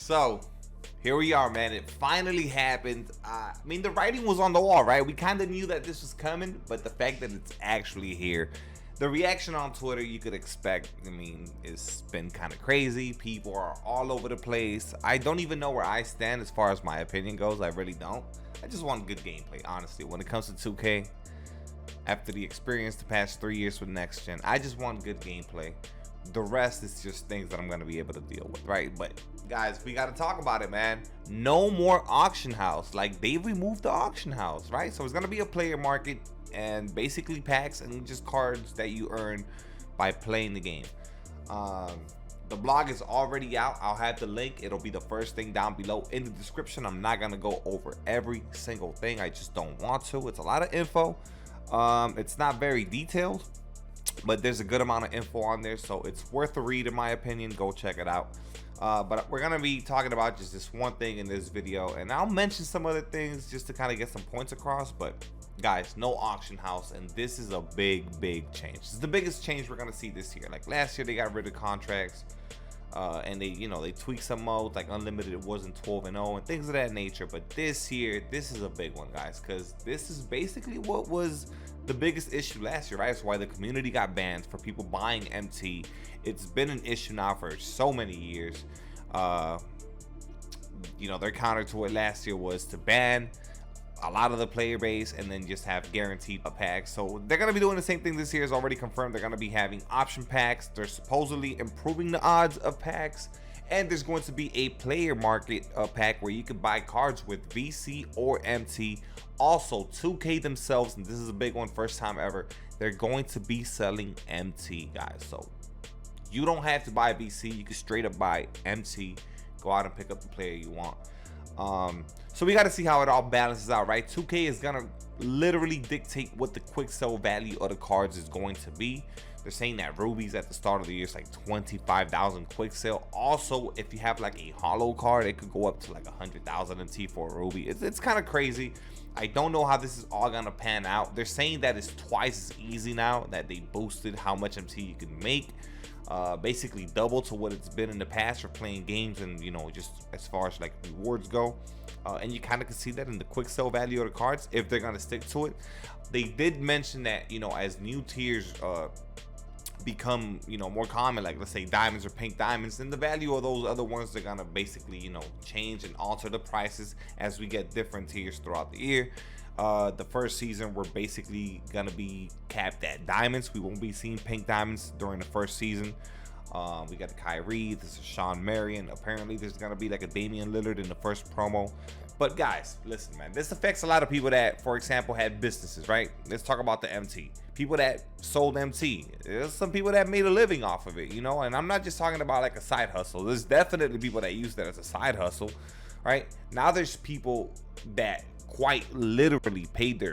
So here we are, man. It finally happened. I mean, the writing was on the wall, right? We kind of knew that this was coming, but the fact that it's actually here, the reaction on Twitter, you could expect, I mean, it's been kind of crazy. People are all over the place. I don't even know where I stand as far as my opinion goes. I really don't. I just want good gameplay, honestly. When it comes to 2K, after the experience the past 3 years with Next Gen, I just want good gameplay. The rest is just things that I'm going to be able to deal with, right? But guys, we got to talk about it, man. No more auction house. Like, they've removed the auction house, right? So it's going to be a player market and basically packs and just cards that you earn by playing the game. The blog is already out. I'll have the link. It'll be the first thing down below in the description. I'm not going to go over every single thing. I just don't want to. It's a lot of info. It's not very detailed, but there's a good amount of info on there, so it's worth a read in my opinion. Go check it out. But we're gonna be talking about just this one thing in this video, and I'll mention some other things just to kind of get some points across. But guys, no auction house, and this is a big change. It's the biggest change we're gonna see this year. Like last year they got rid of contracts, and they tweaked some modes like unlimited. It wasn't 12-0 and things of that nature. But this year, this is a big one, guys, because this is basically what was the biggest issue last year, right? It's why the community got banned for people buying MT. It's been an issue now for so many years. Their counter to it last year was to ban a lot of the player base and then just have guaranteed packs. So they're going to be doing the same thing this year. Is already confirmed. They're going to be having option packs. They're supposedly improving the odds of packs, and there's going to be a player market pack where you can buy cards with VC or MT. Also, 2K themselves, and this is a big one, first time ever, they're going to be selling MT, guys. So you don't have to buy VC. You can straight up buy MT. Go out and pick up the player you want. So we got to see how it all balances out, right? 2K is gonna literally dictate what the quick sell value of the cards is going to be. They're saying that rubies at the start of the year is like 25,000 quick sale. Also, if you have like a hollow card, it could go up to like 100,000 MT for a ruby. It's kind of crazy. I don't know how this is all gonna pan out. They're saying that it's twice as easy now, that they boosted how much MT you can make. Basically double to what it's been in the past for playing games, and just as far as like rewards go. And you kind of can see that in the quick sell value of the cards if they're gonna stick to it. They did mention that as new tiers become more common, like let's say diamonds or pink diamonds, then the value of those other ones are gonna basically change and alter the prices as we get different tiers throughout the year. The first season we're basically gonna be capped at diamonds. We won't be seeing pink diamonds during the first season. We got the Kyrie, this is Sean Marion. Apparently there's gonna be like a Damian Lillard in the first promo. But guys, listen, man, this affects a lot of people that, for example, had businesses, right? Let's talk about the MT. People that sold MT. There's some people that made a living off of it, and I'm not just talking about like a side hustle. There's definitely people that use that as a side hustle, right? Now there's people that quite literally paid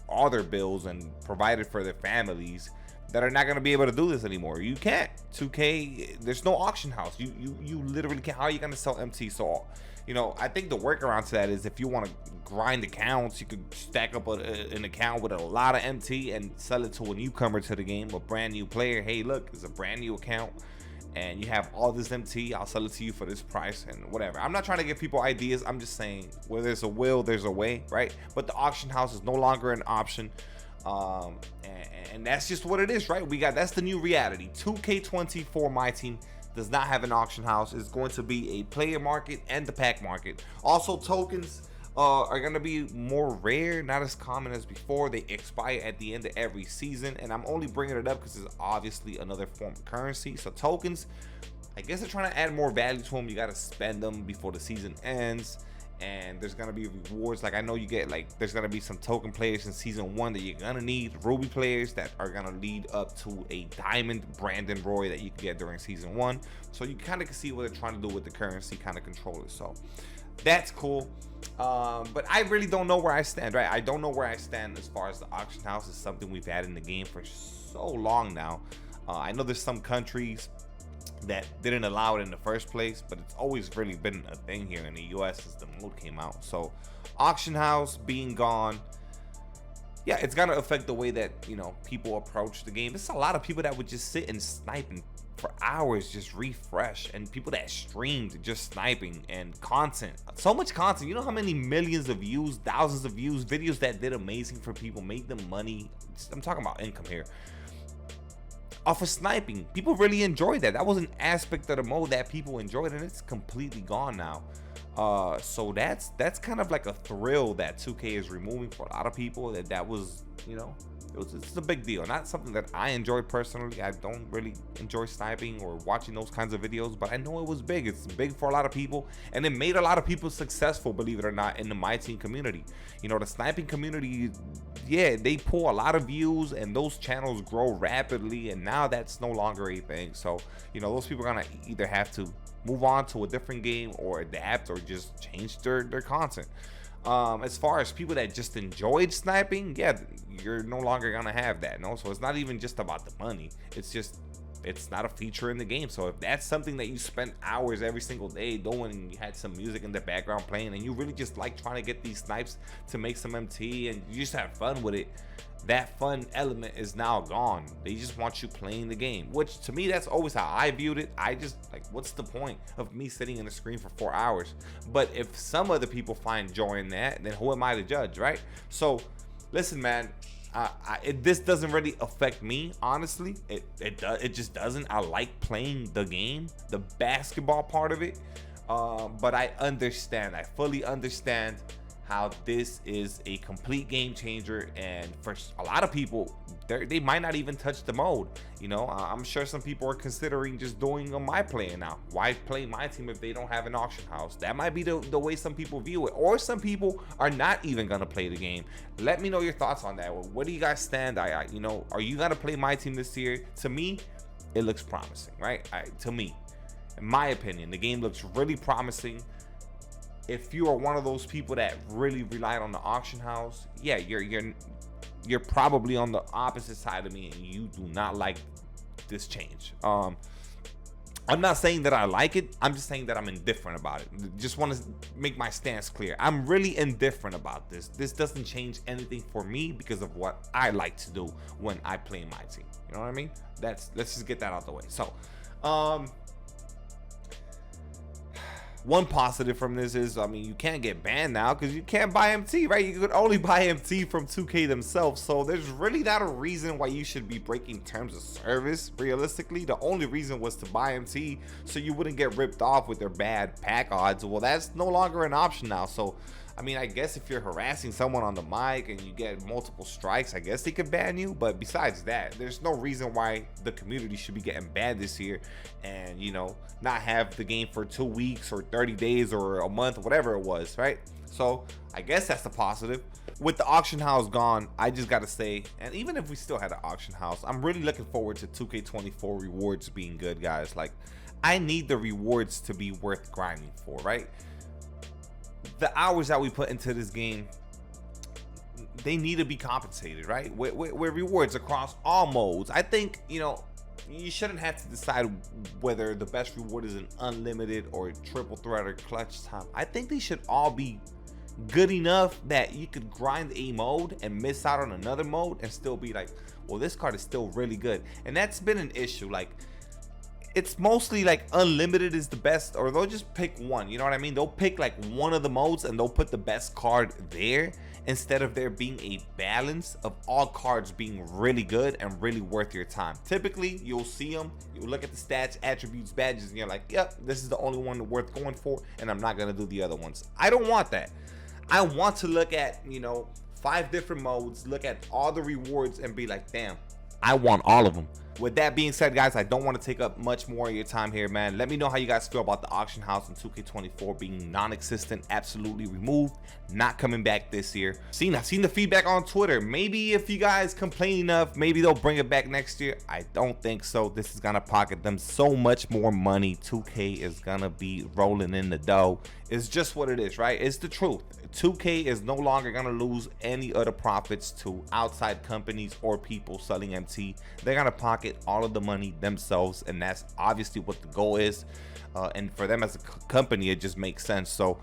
all their bills and provided for their families that are not going to be able to do this anymore. You can't. 2K, there's no auction house. You literally can't. How are you going to sell MT? So I think the workaround to that is if you want to grind accounts, you could stack up an account with a lot of MT and sell it to a newcomer to the game, a brand new player. Hey, look, it's a brand new account and you have all this MT, I'll sell it to you for this price and whatever. I'm not trying to give people ideas. I'm just saying where there's a will, there's a way, right? But the auction house is no longer an option. And that's just what it is, right? That's the new reality. 2K24 Myteam does not have an auction house. It's going to be a player market and the pack market. Also, tokens are going to be more rare, not as common as before. They expire at the end of every season, and I'm only bringing it up because it's obviously another form of currency. So tokens, I guess they're trying to add more value to them. You got to spend them before the season ends, and there's going to be rewards. Like I know you get there's going to be some token players in season 1 that you're going to need, ruby players that are going to lead up to a diamond Brandon Roy that you can get during season 1. So you kind of can see what they're trying to do with the currency, kind of control it. So that's cool. But I really don't know where I stand, right? I don't know where I stand as far as the auction house is something we've had in the game for so long now. I know there's some countries that didn't allow it in the first place, but it's always really been a thing here in the US since the mode came out. So auction house being gone, yeah, it's gonna affect the way that people approach the game. There's a lot of people that would just sit and snipe and for hours just refresh, and people that streamed just sniping and content, so much content. You know how many millions of views, thousands of views, videos that did amazing for people, made them money. I'm talking about income here off of sniping. People really enjoyed that. That was an aspect of the mode that people enjoyed, and it's completely gone now. So that's kind of like a thrill that 2K is removing for a lot of people. That was, you know, it's a big deal. Not something that I enjoy personally. I don't really enjoy sniping or watching those kinds of videos, but I know it was big. It's big for a lot of people, and it made a lot of people successful, believe it or not, in the Myteam community. You know, the sniping community, yeah, they pull a lot of views, and those channels grow rapidly, and now that's no longer a thing. So, you know, those people are gonna either have to move on to a different game or adapt or just change their content. As far as people that just enjoyed sniping, yeah, you're no longer gonna have that. No, so it's not even just about the money. It's just, it's not a feature in the game. So if that's something that you spent hours every single day doing, and you had some music in the background playing, and you really just like trying to get these snipes to make some MT, and you just have fun with it, that fun element is now gone. They just want you playing the game, which to me, that's always how I viewed it. I just like, what's the point of me sitting in the screen for 4 hours? But if some other people find joy in that, then who am I to judge, right? So listen, man, this doesn't really affect me, honestly. It just doesn't. I like playing the game, the basketball part of it, but I understand, I fully understand how this is a complete game changer, and for a lot of people, they might not even touch the mode. You know, I'm sure some people are considering just doing a my playing now. Why play Myteam if they don't have an auction house? That might be the way some people view it, or some people are not even gonna play the game. Let me know your thoughts on that. Where do you guys stand? You know, are you gonna play Myteam this year? To me, it looks promising, right? To me, in my opinion, the game looks really promising. If you are one of those people that really relied on the auction house, yeah, you're probably on the opposite side of me, and you do not like this change. I'm not saying that I like it. I'm just saying that I'm indifferent about it. Just want to make my stance clear. I'm really indifferent about this. This doesn't change anything for me because of what I like to do when I play Myteam. You know what I mean? Let's just get that out the way. So, one positive from this is, I mean, you can't get banned now because you can't buy MT, right? You could only buy MT from 2K themselves. So there's really not a reason why you should be breaking terms of service. Realistically, the only reason was to buy MT so you wouldn't get ripped off with their bad pack odds. Well, that's no longer an option now. So, I mean, I guess if you're harassing someone on the mic and you get multiple strikes, I guess they could ban you. But besides that, there's no reason why the community should be getting banned this year and, you know, not have the game for 2 weeks or 30 days or a month, whatever it was, right? So I guess that's the positive. With the auction house gone, I just gotta say, and even if we still had an auction house, I'm really looking forward to 2K24 rewards being good, guys. Like, I need the rewards to be worth grinding for, right? The hours that we put into this game, they need to be compensated, right? With rewards across all modes. I think, you know, you shouldn't have to decide whether the best reward is an unlimited or triple threat or clutch time. I think they should all be good enough that you could grind a mode and miss out on another mode and still be like, well, this card is still really good. And that's been an issue. Like, it's mostly like unlimited is the best, or they'll just pick one, you know what I mean? They'll pick like one of the modes and they'll put the best card there instead of there being a balance of all cards being really good and really worth your time. Typically, you'll see them, you look at the stats, attributes, badges, and you're like, yep, this is the only one worth going for, and I'm not gonna do the other ones. I don't want that. I want to look at, you know, 5 different modes, look at all the rewards and be like, damn, I want all of them. With that being said, guys, I don't want to take up much more of your time here, man. Let me know how you guys feel about the auction house and 2K24 being non-existent, absolutely removed, not coming back this year. I've seen the feedback on Twitter. Maybe if you guys complain enough, maybe they'll bring it back next year. I don't think so. This is gonna pocket them so much more money. 2K is gonna be rolling in the dough. It's just what it is, right? It's the truth. 2K is no longer gonna lose any other profits to outside companies or people selling MT. They're gonna pocket all of the money themselves, and that's obviously what the goal is. And for them as a company, it just makes sense. So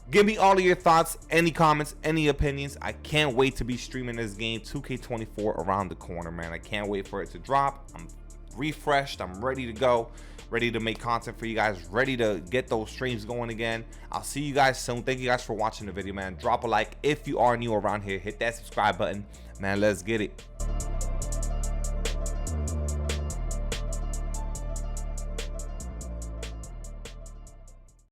give me all of your thoughts, any comments, any opinions. I can't wait to be streaming this game, 2K24, around the corner, man. I can't wait for it to drop. I'm refreshed. I'm ready to go, ready to make content for you guys, ready to get those streams going again. I'll see you guys soon. Thank you guys for watching the video, man. Drop a like if you are new around here. Hit that subscribe button, man. Let's get it.